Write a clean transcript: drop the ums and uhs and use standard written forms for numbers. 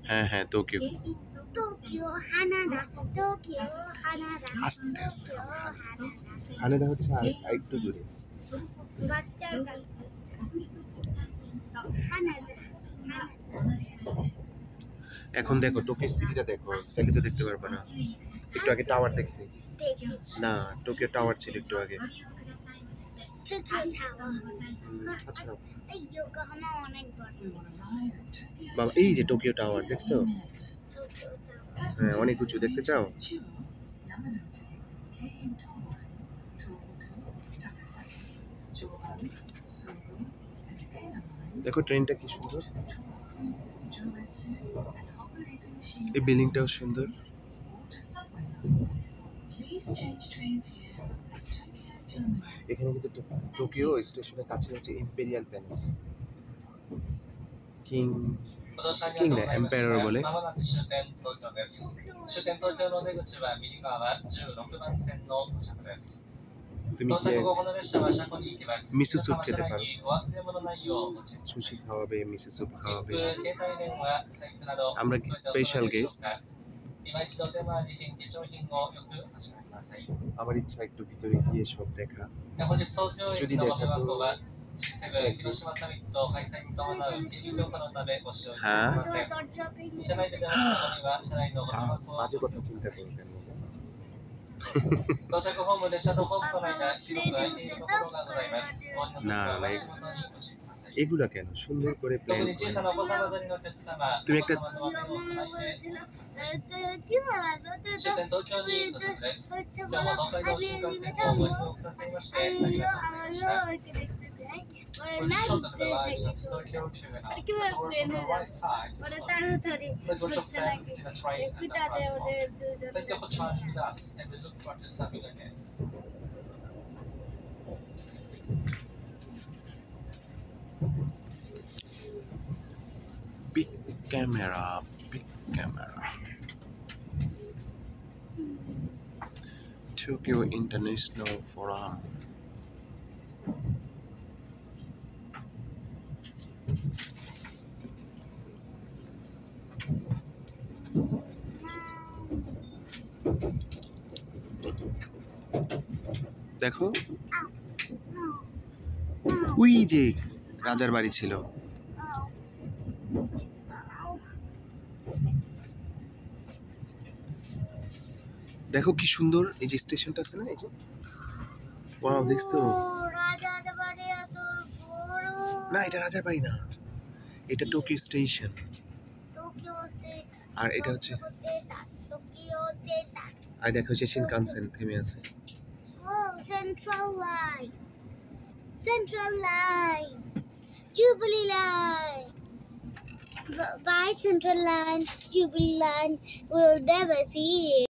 হ্যাঁ হ্যাঁ Tokyo. Tokyo হানাদা, Tokyo হানাদা, আস্তে আস্তে টোকিও হবে। হানাদা। হানেদা হচ্ছে আর একটু দূরে। বাচ্চার কাছে হানাদা, এখন দেখো টোকিও সিটিটা দেখো, তাহলে তো দেখতে পারবে না। একটু আগে টাওয়ার দেখছি দেখি না, টোকিও টাওয়ার ছিল একটু আগে। Tokyo tower. আচ্ছা এই ইয়োকোহামা অনেক বড়। বাবা, এই যে টোকিও টাওয়ার দেখছো? Tokyo tower. হ্যাঁ, অনেক উঁচু, দেখতে চাও? দেখো ট্রেনটা কি সুন্দর, এই বিল্ডিংটাও সুন্দর। এখানে কিন্তু টোকিও স্টেশনের কাছে হচ্ছে ইম্পেরিয়াল প্যালেস। কিং কিং না, এম্পায়ার বলে। まもなく終点東京です。終点東京の出口は右側16番線の到着です。 তুমি 到 কি 着後この列車は車庫に行きます。 ミススープ皆様車内にお忘れ物ないようご注意くださ সুশি い。 খাওয়াবে, মিসে স্যুপ 切 খাওয়াবে। 符、携帯電話、財布など、 আমরা কি どういったお স্পেশাল 揃いでしょう গেস্ট? か。今一度手回り品貴重品をよくお確かめください。 আমার ইচ্ছা একটু ভিতরে গিয়ে সব দেখা। 本日東京駅のご迷惑は G7 広島サミット開催に伴う警備強化のためご使用いただけません。 দরজা ভেঙে 車内で出ましたゴミは車内のゴミ箱を বাজে কথা চিন্তা করবেন না। 到着ホーム列車とホームとの間広く空いているところがございます。お降りの時はお足元にご注意ください。 এগুলা কেন সুন্দর করে 特 প্ল্যান に小 করে? さなお子様連れのお客様、お তুমি 子 একটা 様とは目をつないで終点東京に到着です。今日も東海道新幹線をご利用くださいましてありがとうございました。Please show the line at Tokyo Terminal. The doors on the right side. Please watch your step in the train and the platform. Thank you for traveling with us and we look forward to serving you again. Big camera, big camera. Tokyo International Forum. দেখো ওই যে রাজার বাড়ি ছিল। দেখো কি সুন্দর এই যে স্টেশনটা আছে না, এই যে ওয়াও, দেখছো? রাজার বাড়ি এত বড়। না, এটা রাজার বাড়ি না, এটা টোকিও স্টেশন। টোকিওতে আর এটা হচ্ছে, টোকিওতে আর দেখো যে শিনকানসেন থেমে আছে। ও central line, central line, Jubilee line, by central line, Jubilee line will never see it.